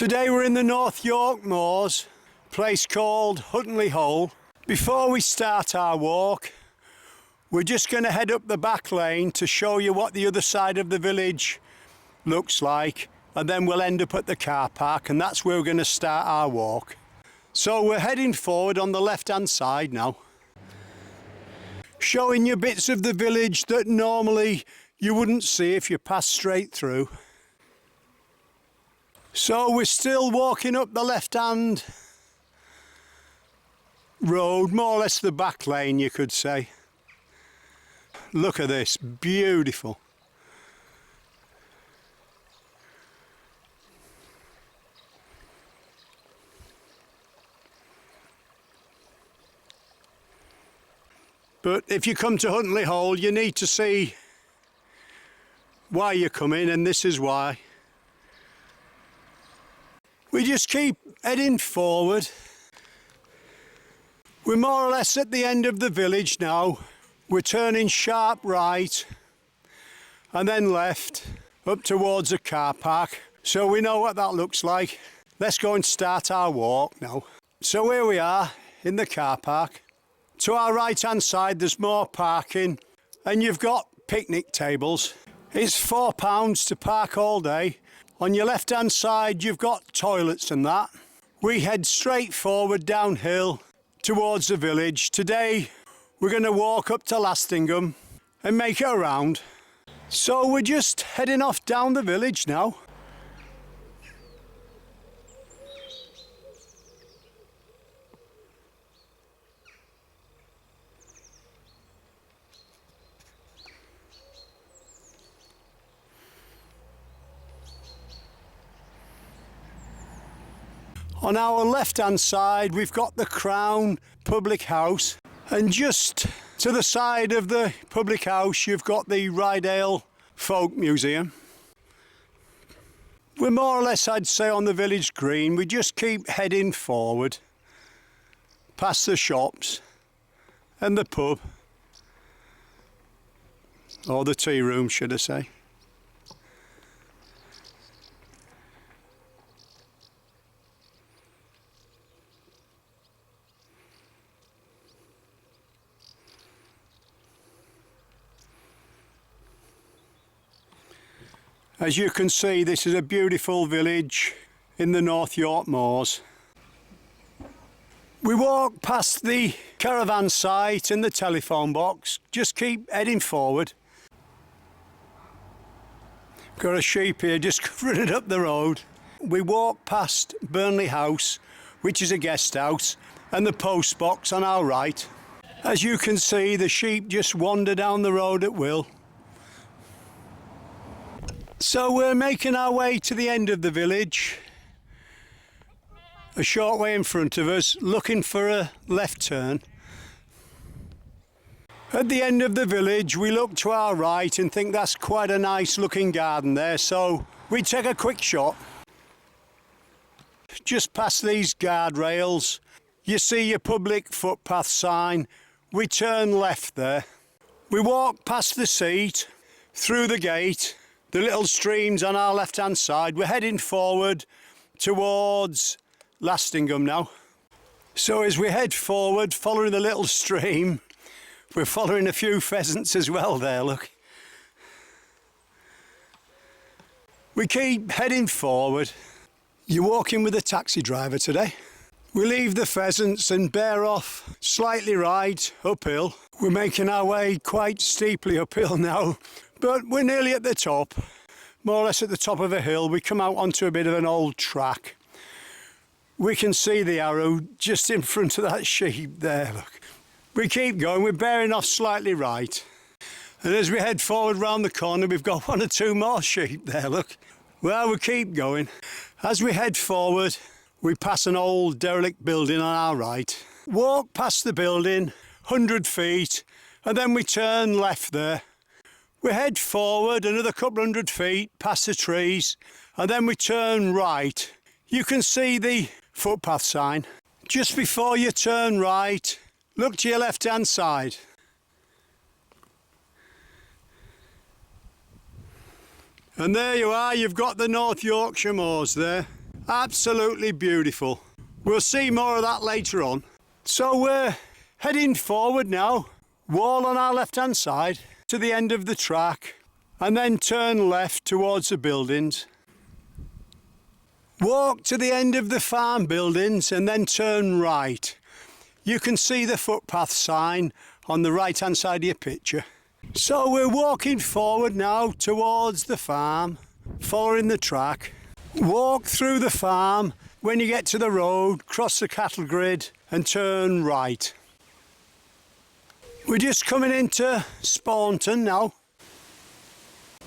Today we're in the North York Moors, a place called Hutton-le-Hole. Before we start our walk, we're just going to head up the back lane to show you what the other side of the village looks like, and then we'll end up at the car park, and that's where we're going to start our walk. So we're heading forward on the left hand side now, showing you bits of the village that normally you wouldn't see if you passed straight through. So we're still walking up the left hand road, more or less the back lane you could say. Look at this, beautiful. But if you come to Hutton-le-Hole, you need to see why you're coming, and this is why. We just keep heading forward. We're more or less at the end of the village now. We're turning sharp right and then left up towards a car park. So we know what that looks like. Let's go and start our walk now. So here we are in the car park. To our right hand side there's more parking and you've got picnic tables. It's £4 to park all day. On your left hand side you've got toilets and that. We head straight forward downhill towards the village. Today we're going to walk up to Lastingham and make it around. So we're just heading off down the village now. On our left hand side we've got the Crown Public House, and just to the side of the public house you've got the Rydale Folk Museum. We're more or less, I'd say, on the village green. We just keep heading forward past the shops and the pub, or the tea room should I say. As you can see, this is a beautiful village in the North York Moors. We walk past the caravan site and the telephone box, just keep heading forward. Got a sheep here just running up the road. We walk past Burnley House, which is a guest house, and the post box on our right. As you can see, the sheep just wander down the road at will. So we're making our way to the end of the village, a short way in front of us, looking for a left turn. At the end of the village we look to our right and think that's quite a nice looking garden there, so we take a quick shot. Just past these guardrails you see your public footpath sign. We turn left there. We walk past the seat, through the gate, the little streams on our left hand side. We're heading forward towards Lastingham now. So as we head forward following the little stream, we're following a few pheasants as well there, look. We keep heading forward. You're walking with a taxi driver today. We leave the pheasants and bear off slightly right uphill. We're making our way quite steeply uphill now, but we're nearly at the top, more or less at the top of a hill. We come out onto a bit of an old track. We can see the arrow just in front of that sheep there, look. We keep going, we're bearing off slightly right. And as we head forward round the corner, we've got one or two more sheep there, look. Well, we keep going. As we head forward, we pass an old derelict building on our right. Walk past the building, 100 feet, and then we turn left there. We head forward another couple 100 feet past the trees, and then we turn right. You can see the footpath sign. Just before you turn right, look to your left hand side. And there you are, you've got the North Yorkshire Moors there. Absolutely beautiful. We'll see more of that later on. So we're heading forward now, wall on our left hand side to the end of the track, and then turn left towards the buildings. Walk to the end of the farm buildings and then turn right. You can see the footpath sign on the right hand side of your picture. So we're walking forward now towards the farm, following the track. Walk through the farm. When you get to the road, cross the cattle grid and turn right. We're just coming into Sponton now.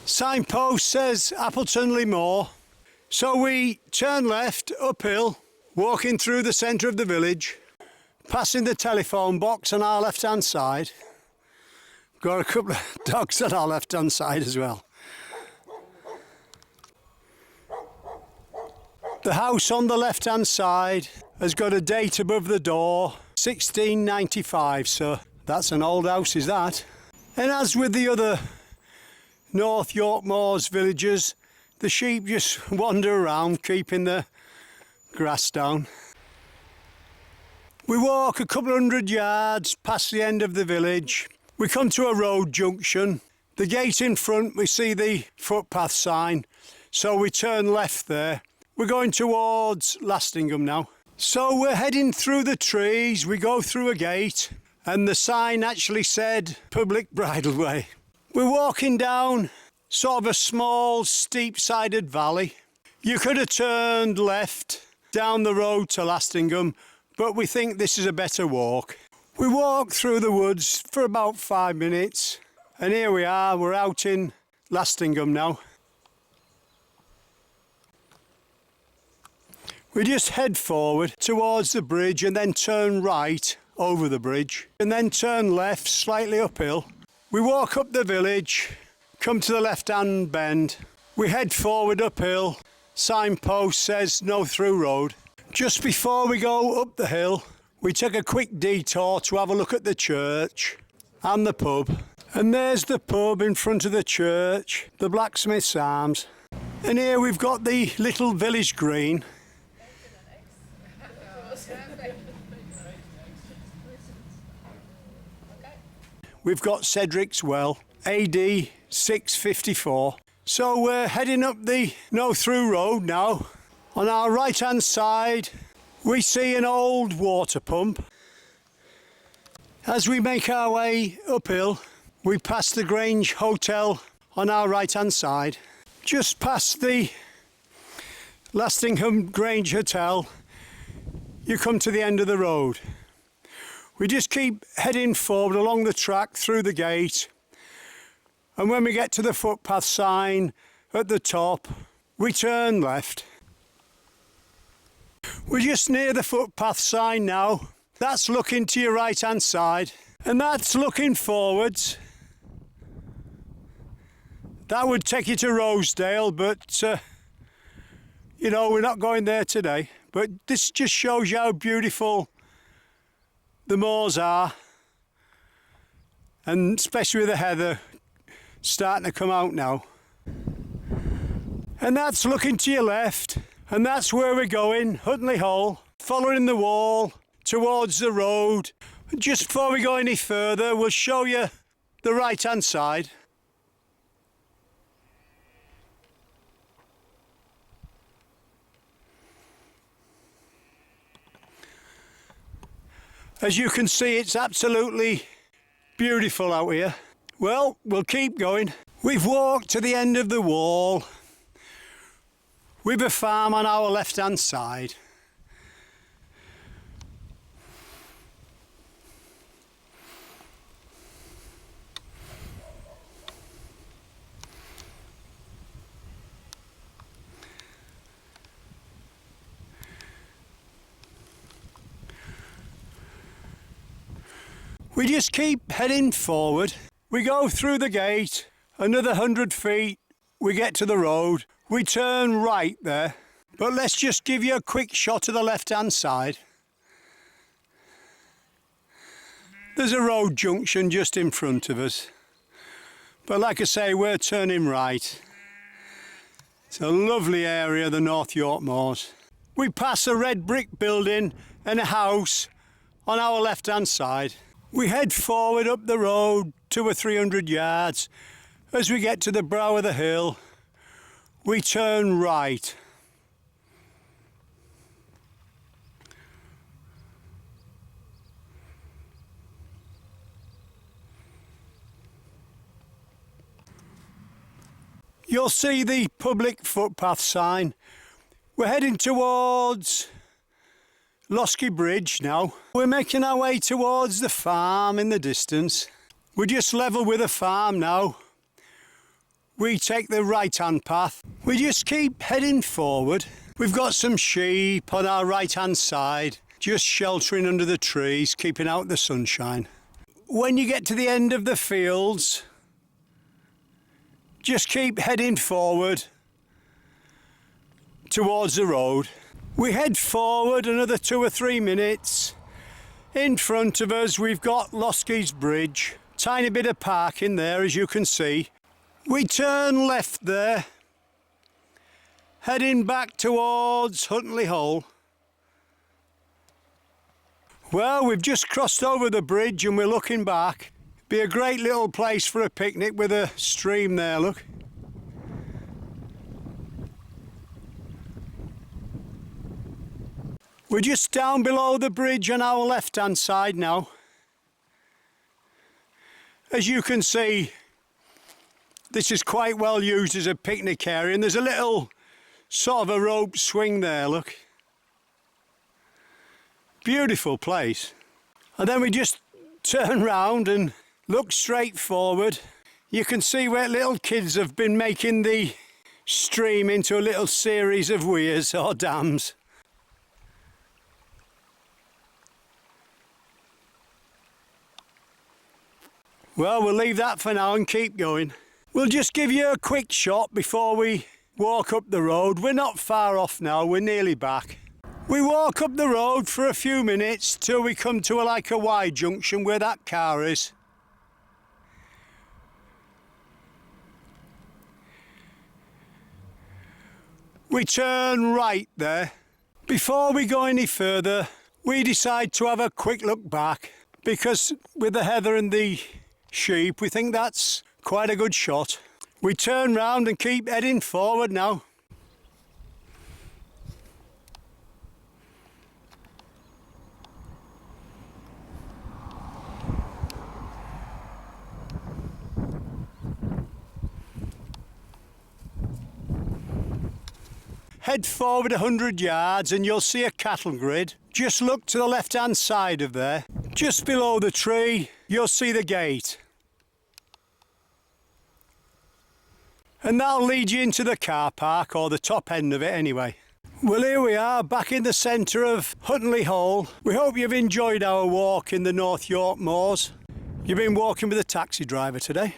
Signpost says Hutton-le-Hole. So we turn left uphill, walking through the centre of the village, passing the telephone box on our left hand side. Got a couple of dogs on our left hand side as well. The house on the left hand side has got a date above the door, 1695, so that's an old house, is that? And as with the other North York Moors villages, the sheep just wander around, keeping the grass down. We walk a couple of 100 yards past the end of the village. We come to a road junction. The gate in front, we see the footpath sign, so we turn left there. We're going towards Lastingham now. So we're heading through the trees. We go through a gate, and the sign actually said public bridleway. We're walking down sort of a small, steep-sided valley. You could have turned left down the road to Lastingham, but we think this is a better walk. We walk through the woods for about 5 minutes, and here we are, we're out in Lastingham now. We just head forward towards the bridge and then turn right over the bridge, and then turn left slightly uphill. We walk up the village, come to the left-hand bend. We head forward uphill. Signpost says no through road. Just before we go up the hill, we take a quick detour to have a look at the church and the pub. And there's the pub in front of the church, the Blacksmith's Arms. And here we've got the little village green. We've got Cedric's Well, AD 654. So we're heading up the no-through road now. On our right-hand side, we see an old water pump. As we make our way uphill, we pass the Grange Hotel on our right-hand side. Just past the Lastingham Grange Hotel, you come to the end of the road. We just keep heading forward along the track through the gate, and when we get to the footpath sign at the top, we turn left. We're just near the footpath sign now. That's looking to your right hand side, and that's looking forwards. That would take you to Rosedale, but you know, we're not going there today. But this just shows you how beautiful the moors are, and especially with the heather starting to come out now. And that's looking to your left, and that's where we're going, Hutton-le-Hole, following the wall towards the road. Just before we go any further, we'll show you the right hand side. As you can see, it's absolutely beautiful out here. Well, we'll keep going. We've walked to the end of the wall with a farm on our left-hand side. We just keep heading forward. We go through the gate, another 100 feet, we get to the road. We turn right there, but let's just give you a quick shot of the left-hand side. There's a road junction just in front of us. But like I say, we're turning right. It's a lovely area, the North York Moors. we pass a red brick building and a house on our left hand side. We head forward up the road 200 or 300 yards. As we get to the brow of the hill, we turn right. You'll see the public footpath sign. We're heading towards Losky Bridge now. We're making our way towards the farm in the distance. We're just level with the farm now. We take the right-hand path. We just keep heading forward. We've got some sheep on our right-hand side, just sheltering under the trees, keeping out the sunshine. When you get to the end of the fields, just keep heading forward towards the road. We head forward another 2 or 3 minutes. In front of us we've got Losky's Bridge. Tiny bit of parking there, as you can see. We turn left there, heading back towards Hutton-le-Hole. Well, we've just crossed over the bridge and we're looking back. Be a great little place for a picnic with a stream there, look. We're just down below the bridge on our left hand side now. As you can see, this is quite well used as a picnic area, and there's a little sort of a rope swing there, look. Beautiful place. And then we just turn round and look straight forward. You can see where little kids have been making the stream into a little series of weirs or dams. Well, we'll leave that for now and keep going. We'll just give you a quick shot before we walk up the road. We're not far off now, we're nearly back. We walk up the road for a few minutes till we come to like a Y junction where that car is. We turn right there. Before we go any further, we decide to have a quick look back, because with the heather and the sheep, we think that's quite a good shot. We turn round and keep heading forward now. Head forward 100 yards and you'll see a cattle grid. Just look to the left hand side of there. Just below the tree, you'll see the gate. And that'll lead you into the car park, or the top end of it anyway. Well, here we are, back in the centre of Hutton-le-Hole. We hope you've enjoyed our walk in the North York Moors. You've been walking with a taxi driver today.